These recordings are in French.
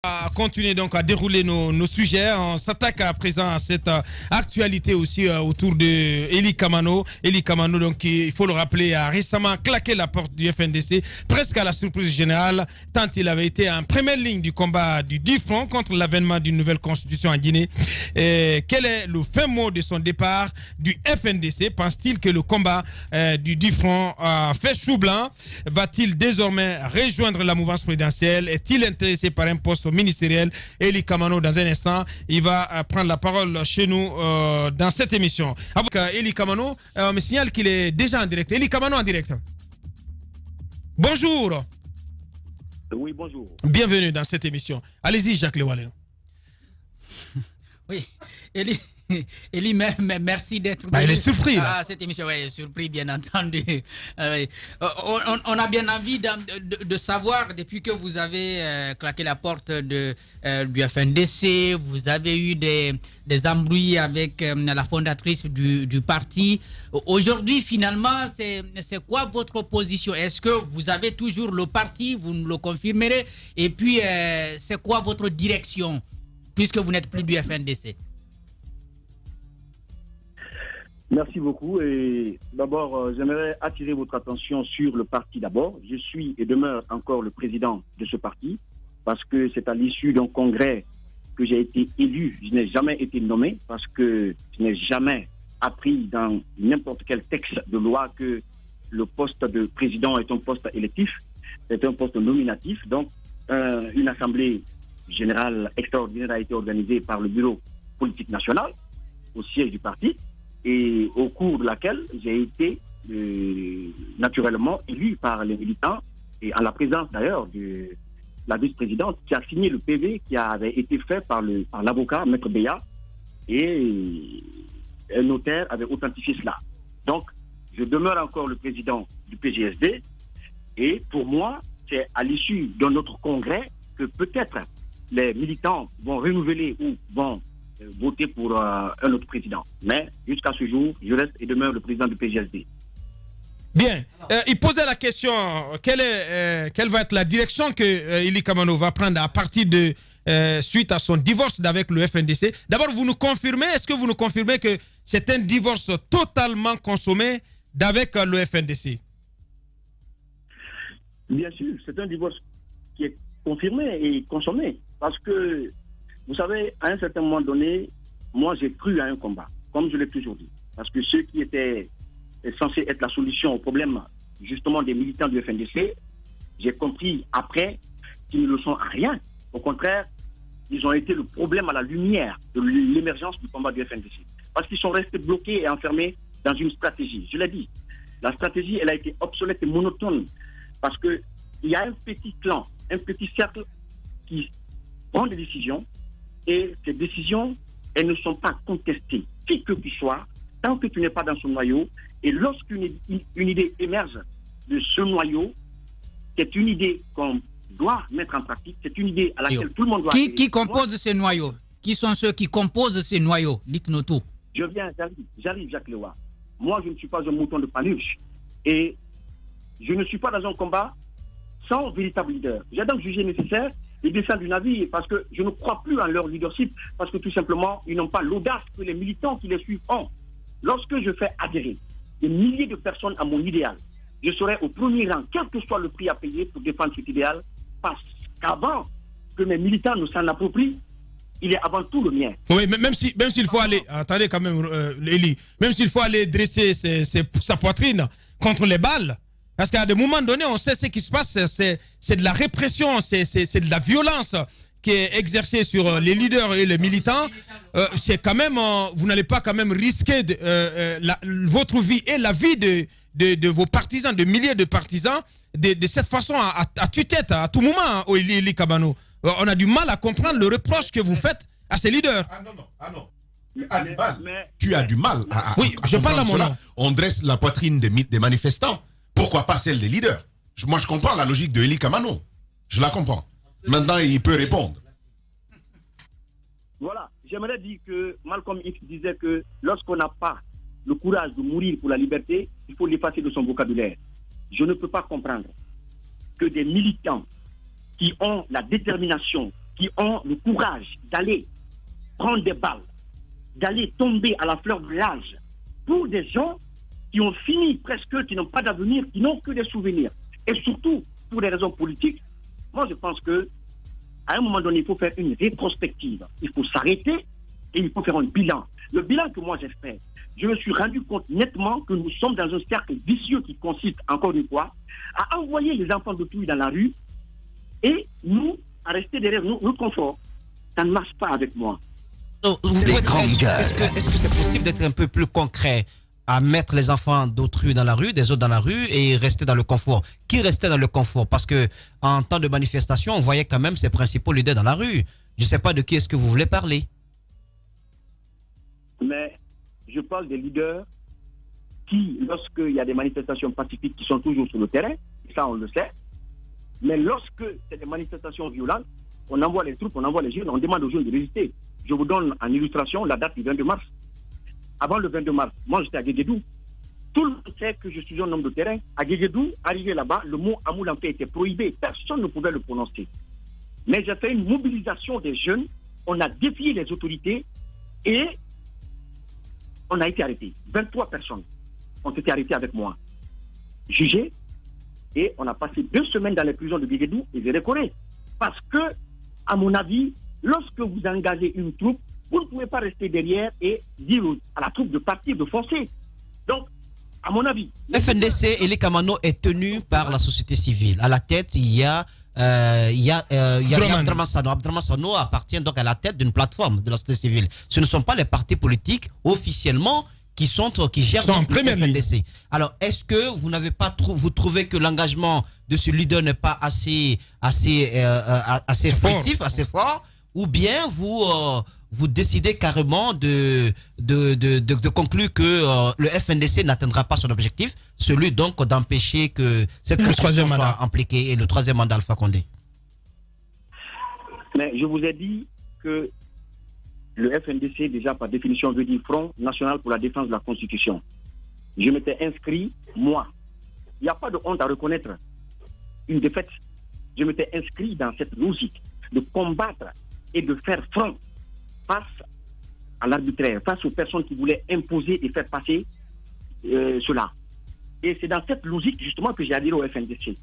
À continuer donc à dérouler nos sujets. On s'attaque à présent à cette actualité aussi autour de Eli Kamano. Eli Kamano, donc, il faut le rappeler, a récemment claqué la porte du FNDC, presque à la surprise générale, tant il avait été en première ligne du combat du DIFRON contre l'avènement d'une nouvelle constitution en Guinée. Et quel est le fin mot de son départ du FNDC? Pense-t-il que le combat du DIFRON a fait chou blanc? Va-t-il désormais rejoindre la mouvance présidentielle? Est-il intéressé par un poste ministériel? Eli Kamano, dans un instant, il va prendre la parole chez nous dans cette émission. Avec Eli Kamano, on me signale qu'il est déjà en direct. Eli Kamano en direct. Bonjour. Oui, bonjour. Bienvenue dans cette émission. Allez-y, Jacques Lewalé. Oui, Eli, merci d'être venu. Il est surpris là. Cette émission, oui, surpris bien entendu. On a bien envie de savoir, depuis que vous avez claqué la porte du FNDC, vous avez eu des embrouilles avec la fondatrice du parti. Aujourd'hui, finalement, c'est quoi votre position? Est-ce que vous avez toujours le parti? Vous nous le confirmerez? Et puis, c'est quoi votre direction, puisque vous n'êtes plus du FNDC? Merci beaucoup. Et d'abord, j'aimerais attirer votre attention sur le parti d'abord. Je suis et demeure encore le président de ce parti parce que c'est à l'issue d'un congrès que j'ai été élu. Je n'ai jamais été nommé parce que je n'ai jamais appris dans n'importe quel texte de loi que le poste de président est un poste électif, c'est un poste nominatif. Donc, une assemblée générale extraordinaire a été organisée par le bureau politique national au siège du parti, et au cours de laquelle j'ai été naturellement élu par les militants, et en la présence d'ailleurs de la vice-présidente qui a signé le PV qui avait été fait par l'avocat Maître Béa, et un notaire avait authentifié cela. Donc, je demeure encore le président du PGSD, et pour moi, c'est à l'issue d'un autre congrès que peut-être les militants vont renouveler ou vont voter pour un autre président. Mais jusqu'à ce jour, je reste et demeure le président du PGSD. Bien. Il posait la question, quelle va être la direction que Eli Kamano va prendre à partir de suite à son divorce avec le FNDC. D'abord, vous nous confirmez, est-ce que vous nous confirmez que c'est un divorce totalement consommé d'avec le FNDC? Bien sûr, c'est un divorce qui est confirmé et consommé. Parce que, vous savez, à un certain moment donné, moi j'ai cru à un combat, comme je l'ai toujours dit. Parce que ceux qui étaient censés être la solution au problème, justement, des militants du FNDC, j'ai compris après qu'ils ne le sont à rien. Au contraire, ils ont été le problème à la lumière de l'émergence du combat du FNDC. Parce qu'ils sont restés bloqués et enfermés dans une stratégie. Je l'ai dit, la stratégie, elle a été obsolète et monotone. Parce qu'il y a un petit clan, un petit cercle qui prend des décisions, et ces décisions, elles ne sont pas contestées, qui que tu sois, tant que tu n'es pas dans ce noyau. Et lorsqu'une idée émerge de ce noyau, c'est une idée qu'on doit mettre en pratique, c'est une idée à laquelle tout le monde doit... Qui compose ces noyaux? Qui sont ceux qui composent ces noyaux? Dites-nous tout. J'arrive, Jacques Lewa. Moi, je ne suis pas un mouton de Paluche. Et je ne suis pas dans un combat sans véritable leader. J'ai donc jugé nécessaire les descendre du navire, parce que je ne crois plus en leur leadership, parce que tout simplement, ils n'ont pas l'audace que les militants qui les suivent ont. Lorsque je fais adhérer des milliers de personnes à mon idéal, je serai au premier rang, quel que soit le prix à payer pour défendre cet idéal, parce qu'avant que mes militants ne s'en approprient, il est avant tout le mien. Oui, même s'il faut aller, attendez quand même, Eli, même s'il faut aller dresser sa poitrine contre les balles, parce qu'à des moments donnés, on sait ce qui se passe, c'est de la répression, c'est de la violence qui est exercée sur les leaders et les militants. C'est quand même, vous n'allez pas quand même risquer votre vie et la vie de vos partisans, de milliers de partisans, de cette façon à tue-tête, à tout moment, Eli Kamano. On a du mal à comprendre le reproche que vous faites à ces leaders. Ah non. Tu as du mal à oui, je parle à mon nom. On dresse la poitrine des manifestants. Pourquoi pas celle des leaders? Moi, je comprends la logique de Eli Kamano. Je la comprends. Maintenant, il peut répondre. Voilà. J'aimerais dire que Malcolm X disait que lorsqu'on n'a pas le courage de mourir pour la liberté, il faut l'effacer de son vocabulaire. Je ne peux pas comprendre que des militants qui ont la détermination, qui ont le courage d'aller prendre des balles, d'aller tomber à la fleur de l'âge pour des gens qui ont fini presque, qui n'ont pas d'avenir, qui n'ont que des souvenirs. Et surtout, pour des raisons politiques, moi je pense que à un moment donné, il faut faire une rétrospective. Il faut s'arrêter et il faut faire un bilan. Le bilan que moi j'ai fait, je me suis rendu compte nettement que nous sommes dans un cercle vicieux qui consiste, encore une fois, à envoyer les enfants d'autrui dans la rue et nous, à rester derrière notre confort. Ça ne marche pas avec moi. Est-ce que c'est possible d'être un peu plus concret, à mettre les enfants d'autrui dans la rue, des autres dans la rue et rester dans le confort? Qui restait dans le confort? Parce que en temps de manifestation, on voyait quand même ces principaux leaders dans la rue. Je ne sais pas de qui est-ce que vous voulez parler. Mais je parle des leaders qui, lorsqu'il y a des manifestations pacifiques qui sont toujours sur le terrain, ça on le sait, mais lorsque c'est des manifestations violentes, on envoie les troupes, on envoie les jeunes, on demande aux jeunes de résister. Je vous donne en illustration la date du 22 mars. Avant le 22 mars, moi j'étais à Guéguédou. Tout le monde sait que je suis un homme de terrain. À Guéguédou, arrivé là-bas, le mot Amoulampe était prohibé. Personne ne pouvait le prononcer. Mais j'ai fait une mobilisation des jeunes. On a défié les autorités et on a été arrêtés. 23 personnes ont été arrêtées avec moi, jugées, et on a passé 2 semaines dans les prisons de Guéguédou et de Récoré. Parce que, à mon avis, lorsque vous engagez une troupe, vous ne pouvez pas rester derrière et dire à la troupe de partir, de foncer. Donc, à mon avis... FNDC, Eli Kamano est tenu par la société civile. À la tête, il y a Abdraman Sano. Abdraman Sano appartient donc à la tête d'une plateforme de la société civile. Ce ne sont pas les partis politiques officiellement qui gèrent le FNDC. Alors, est-ce que vous n'avez pas vous trouvez que l'engagement de ce leader n'est pas assez expressif, assez fort, ou bien vous décidez carrément de conclure que le FNDC n'atteindra pas son objectif, celui donc d'empêcher que cette construction soit impliquée, et le 3e mandat Alpha Condé? Mais je vous ai dit que le FNDC, déjà par définition, veut dire Front National pour la défense de la Constitution. Je m'étais inscrit, moi. Il n'y a pas de honte à reconnaître une défaite. Je m'étais inscrit dans cette logique de combattre et de faire front face à l'arbitraire, face aux personnes qui voulaient imposer et faire passer cela. Et c'est dans cette logique, justement, que j'ai adhéré au FNDC.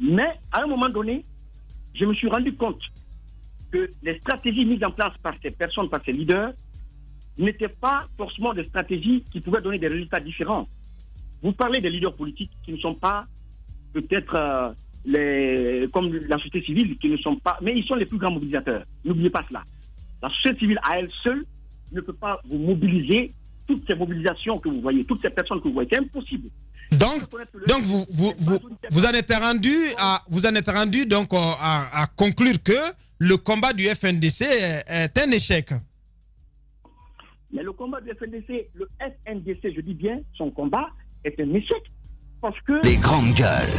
Mais, à un moment donné, je me suis rendu compte que les stratégies mises en place par ces personnes, par ces leaders, n'étaient pas forcément des stratégies qui pouvaient donner des résultats différents. Vous parlez des leaders politiques qui ne sont pas peut-être comme la société civile, qui ne sont pas... Mais ils sont les plus grands mobilisateurs. N'oubliez pas cela. La société civile, à elle seule, ne peut pas vous mobiliser toutes ces mobilisations que vous voyez, toutes ces personnes que vous voyez. C'est impossible. Donc vous en êtes rendu donc à conclure que le combat du FNDC est un échec. Mais le combat du FNDC, je dis bien, son combat est un échec. Parce que les grandes gueules.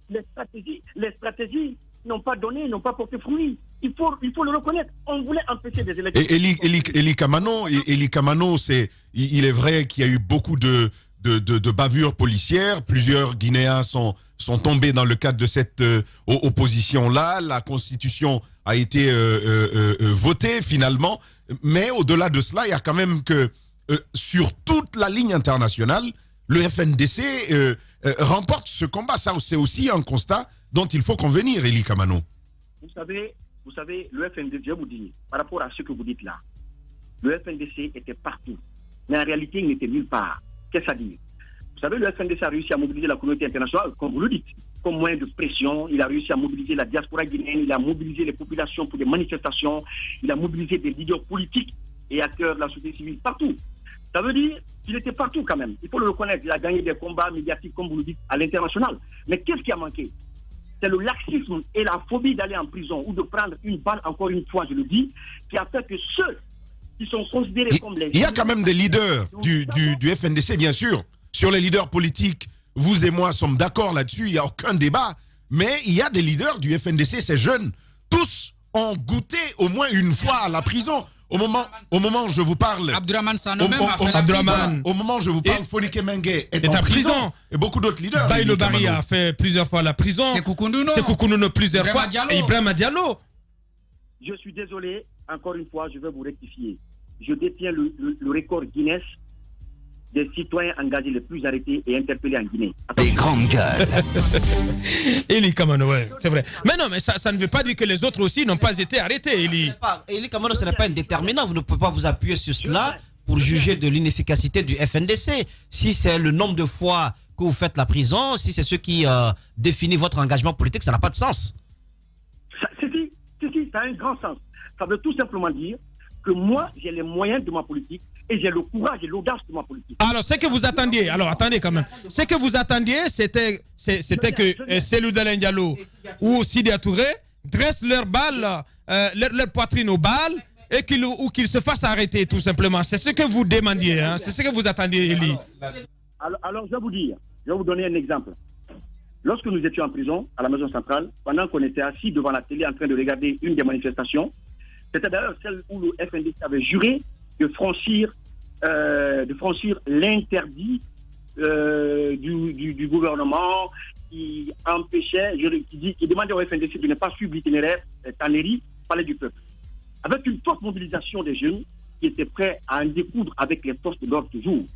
Les stratégies n'ont pas donné, n'ont pas porté fruit. Il faut le reconnaître. On voulait empêcher des élections. Et Eli Kamano, il est vrai qu'il y a eu beaucoup de bavures policières. Plusieurs Guinéens sont tombés dans le cadre de cette opposition-là. La Constitution a été votée finalement. Mais au-delà de cela, il y a quand même que sur toute la ligne internationale, le FNDC remporte ce combat. Ça, c'est aussi un constat dont il faut convenir, Eli Kamano. Vous savez, le FNDC, je vous dis, par rapport à ce que vous dites là, le FNDC était partout. Mais en réalité, il n'était nulle part. Qu'est-ce à dire? Vous savez, le FNDC a réussi à mobiliser la communauté internationale, comme vous le dites, comme moyen de pression. Il a réussi à mobiliser la diaspora guinéenne, il a mobilisé les populations pour des manifestations, il a mobilisé des leaders politiques et acteurs de la société civile partout. Ça veut dire qu'il était partout quand même. Il faut le reconnaître. Il a gagné des combats médiatiques, comme vous le dites, à l'international. Mais qu'est-ce qui a manqué? C'est le laxisme et la phobie d'aller en prison ou de prendre une balle, encore une fois, je le dis, qui a fait que ceux qui sont considérés comme les... Il y a quand même des leaders du FNDC, bien sûr. Sur les leaders politiques, vous et moi sommes d'accord là-dessus, il n'y a aucun débat. Mais il y a des leaders du FNDC, ces jeunes, tous ont goûté au moins une fois à la prison. Au moment où je vous parle, Abdraman Sano au moment où je vous parle, Fonike Mengue est en prison. Et beaucoup d'autres leaders. Baïlo Bari a fait plusieurs fois la prison. C'est Koukounouno plusieurs fois. Et Ibrahima Diallo. Je suis désolé, encore une fois, je vais vous rectifier. Je détiens le record Guinness des citoyens engagés les plus arrêtés et interpellés en Guinée. Les grandes gueules. Eli Kamano, ouais, c'est vrai. Mais non, mais ça ne veut pas dire que les autres aussi n'ont pas été arrêtés, Eli. Eli Kamano, ce n'est pas un déterminant. Vous ne pouvez pas vous appuyer sur cela pour juger de l'inefficacité du FNDC. Si c'est le nombre de fois que vous faites la prison, si c'est ce qui définit votre engagement politique, ça n'a pas de sens. Ça a un grand sens. Ça veut tout simplement dire que moi, j'ai les moyens de ma politique et j'ai le courage et l'audace de ma politique. Alors, ce que vous attendiez, alors attendez quand même, ce que vous attendiez, c'était que Cellou Dalein Diallo ou Sidya Touré dressent leur balle, leur poitrine aux balles et qu'ils se fassent arrêter tout simplement. C'est ce que vous demandiez, hein? C'est ce que vous attendiez, Eli. Alors, je vais vous dire, je vais vous donner un exemple. Lorsque nous étions en prison, à la maison centrale, pendant qu'on était assis devant la télé en train de regarder une des manifestations, c'était d'ailleurs celle où le FNDC avait juré de franchir l'interdit du gouvernement qui empêchait, qui demandait au FNDC de ne pas suivre l'itinéraire Tannery, Palais du Peuple. Avec une forte mobilisation des jeunes qui étaient prêts à en découdre avec les forces de l'ordre toujours.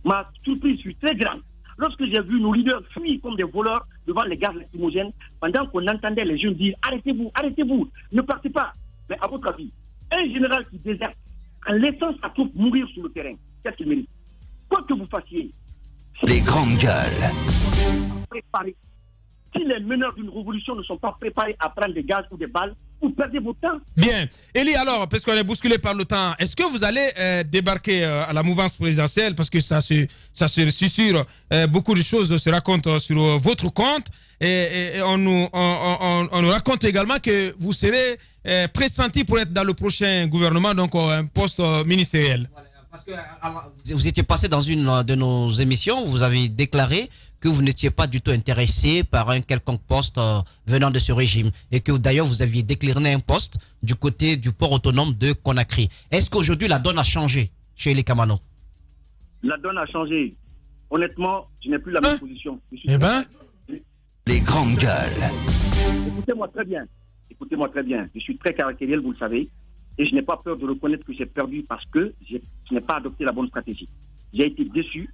Ma surprise fut très grande lorsque j'ai vu nos leaders fuir comme des voleurs devant les gaz lacrymogènes, pendant qu'on entendait les jeunes dire « Arrêtez-vous, arrêtez-vous, ne partez pas ». Mais à votre avis, un général qui déserte en laissant sa troupe mourir sur le terrain, qu'est-ce qu'il mérite? Quoi que vous fassiez, Les grandes gueules. préparez. Si les meneurs d'une révolution ne sont pas préparés à prendre des gaz ou des balles, vous perdez votre temps. Bien. Eli, alors, parce qu'on est bousculé par le temps, est-ce que vous allez débarquer à la mouvance présidentielle? Parce que ça se susurre, beaucoup de choses se racontent sur votre compte. Et on nous raconte également que vous serez pressenti pour être dans le prochain gouvernement, donc un poste ministériel. Parce que vous étiez passé dans une de nos émissions où vous avez déclaré que vous n'étiez pas du tout intéressé par un quelconque poste venant de ce régime et que d'ailleurs vous aviez décliné un poste du côté du port autonome de Conakry. Est-ce qu'aujourd'hui la donne a changé chez les Kamano? La donne a changé. Honnêtement, je n'ai plus la même position. Eh ben, Les grandes gueules. Écoutez-moi très bien. Écoutez-moi très bien. Je suis très caractériel, vous le savez. Et je n'ai pas peur de reconnaître que j'ai perdu parce que je n'ai pas adopté la bonne stratégie. J'ai été déçu.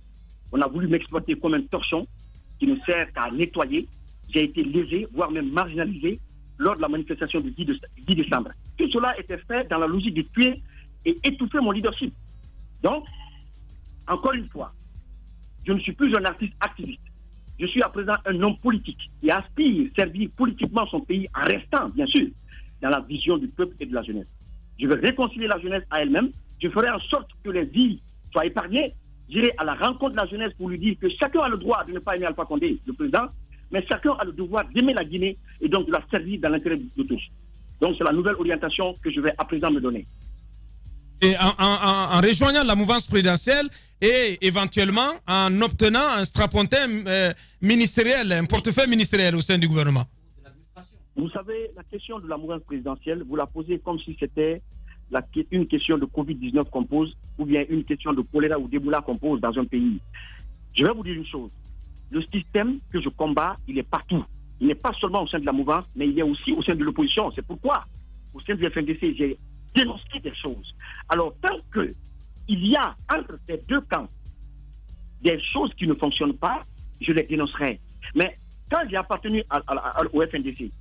On a voulu m'exploiter comme un torchon qui ne sert qu'à nettoyer. J'ai été lésé, voire même marginalisé lors de la manifestation du 10 décembre. Tout cela était fait dans la logique de tuer et étouffer mon leadership. Donc, encore une fois, je ne suis plus un artiste activiste. Je suis à présent un homme politique qui aspire à servir politiquement son pays en restant, bien sûr, dans la vision du peuple et de la jeunesse. Je vais réconcilier la jeunesse à elle-même. Je ferai en sorte que les vies soient épargnées. J'irai à la rencontre de la jeunesse pour lui dire que chacun a le droit de ne pas aimer Alpha Condé, le président, mais chacun a le devoir d'aimer la Guinée et donc de la servir dans l'intérêt de tous. Donc c'est la nouvelle orientation que je vais à présent me donner. et en rejoignant la mouvance présidentielle et éventuellement en obtenant un strapontin ministériel, un portefeuille ministériel au sein du gouvernement. Vous savez, la question de la mouvance présidentielle, vous la posez comme si c'était une question de Covid-19 qu'on pose, ou bien une question de choléra ou d'Ebola qu'on pose dans un pays. Je vais vous dire une chose. Le système que je combats, il est partout. Il n'est pas seulement au sein de la mouvance, mais il est aussi au sein de l'opposition. C'est pourquoi, au sein du FNDC, j'ai dénoncé des choses. Alors, tant qu'il y a entre ces deux camps des choses qui ne fonctionnent pas, je les dénoncerai. Mais quand j'ai appartenu au FNDC,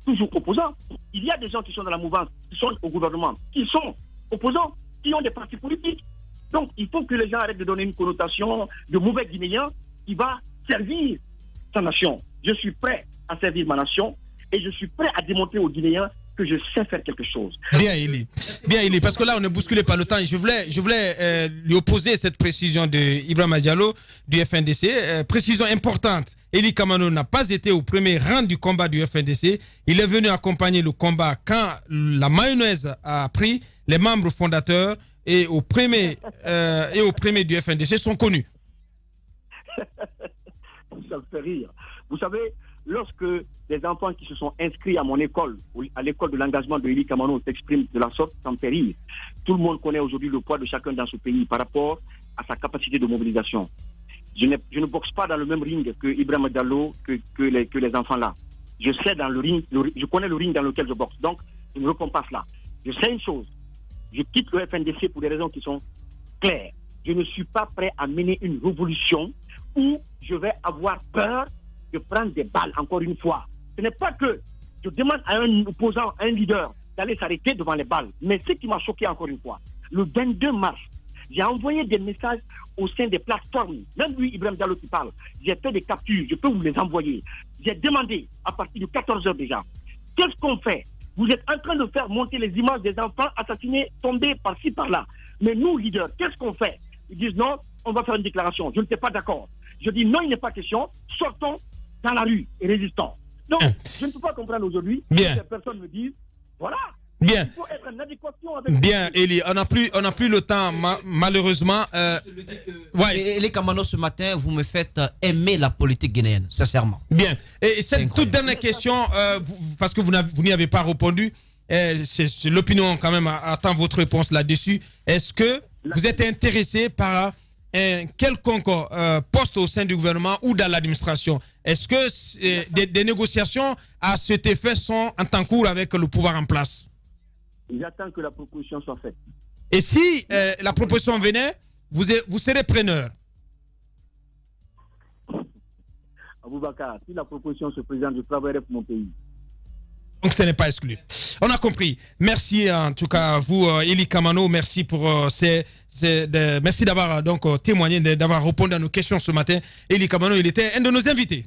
toujours opposants, il y a des gens qui sont dans la mouvance, qui sont au gouvernement, qui sont opposants, qui ont des partis politiques. Donc, il faut que les gens arrêtent de donner une connotation de mauvais Guinéen qui va servir sa nation. Je suis prêt à servir ma nation et je suis prêt à démontrer aux Guinéens que je sais faire quelque chose. Bien, Eli. Bien, Eli, parce que là, on est bousculé par le temps. Je voulais lui opposer cette précision de Ibrahima Diallo du FNDC. Précision importante. Eli Kamano n'a pas été au premier rang du combat du FNDC. Il est venu accompagner le combat quand la mayonnaise a pris. Les membres fondateurs et au premier du FNDC sont connus. Ça me fait rire. Vous savez, lorsque les enfants qui se sont inscrits à mon école, à l'école de l'engagement de Eli Kamano s'expriment de la sorte, ça me fait rire. Tout le monde connaît aujourd'hui le poids de chacun dans ce pays par rapport à sa capacité de mobilisation. Je ne boxe pas dans le même ring que Ibrahima Diallo, que les enfants là. Je sais dans le ring, je connais le ring dans lequel je boxe. Donc, Je ne réponds pas cela. Je sais une chose. Je quitte le FNDC pour des raisons qui sont claires. Je ne suis pas prêt à mener une révolution où je vais avoir peur de prendre des balles, encore une fois. Ce n'est pas que je demande à un opposant, à un leader, d'aller s'arrêter devant les balles. Mais ce qui m'a choqué, encore une fois, le 22 mars, j'ai envoyé des messages au sein des plateformes. Même lui, Ibrahim Diallo qui parle. J'ai fait des captures, je peux vous les envoyer. J'ai demandé, à partir de 14 heures déjà, qu'est-ce qu'on fait? Vous êtes en train de faire monter les images des enfants assassinés, tombés par-ci, par-là. Mais nous, leaders, qu'est-ce qu'on fait? Ils disent non, on va faire une déclaration. Je ne suis pas d'accord. Je dis non, il n'est pas question. Sortons dans la rue et résistons. Donc, je ne peux pas comprendre aujourd'hui que ces personnes me disent, voilà. Bien. Il faut être en adéquation avec... Bien, Eli, on n'a plus le temps, malheureusement. Ouais. Eli Kamano, ce matin, vous me faites aimer la politique guinéenne, sincèrement. Bien. Et cette toute dernière question, parce que vous n'y avez pas répondu, c'est l'opinion quand même attend votre réponse là-dessus. Est-ce que vous êtes intéressé par un quelconque poste au sein du gouvernement ou dans l'administration? Est-ce que des négociations à cet effet sont en cours avec le pouvoir en place? J'attends que la proposition soit faite. Et si la proposition venait, vous serez preneur? Aboubakar, si la proposition se présente, je travaillerai pour mon pays. Donc ce n'est pas exclu. On a compris. Merci en tout cas à vous, Eli Kamano. Merci pour merci d'avoir donc témoigné, d'avoir répondu à nos questions ce matin. Eli Kamano, il était un de nos invités.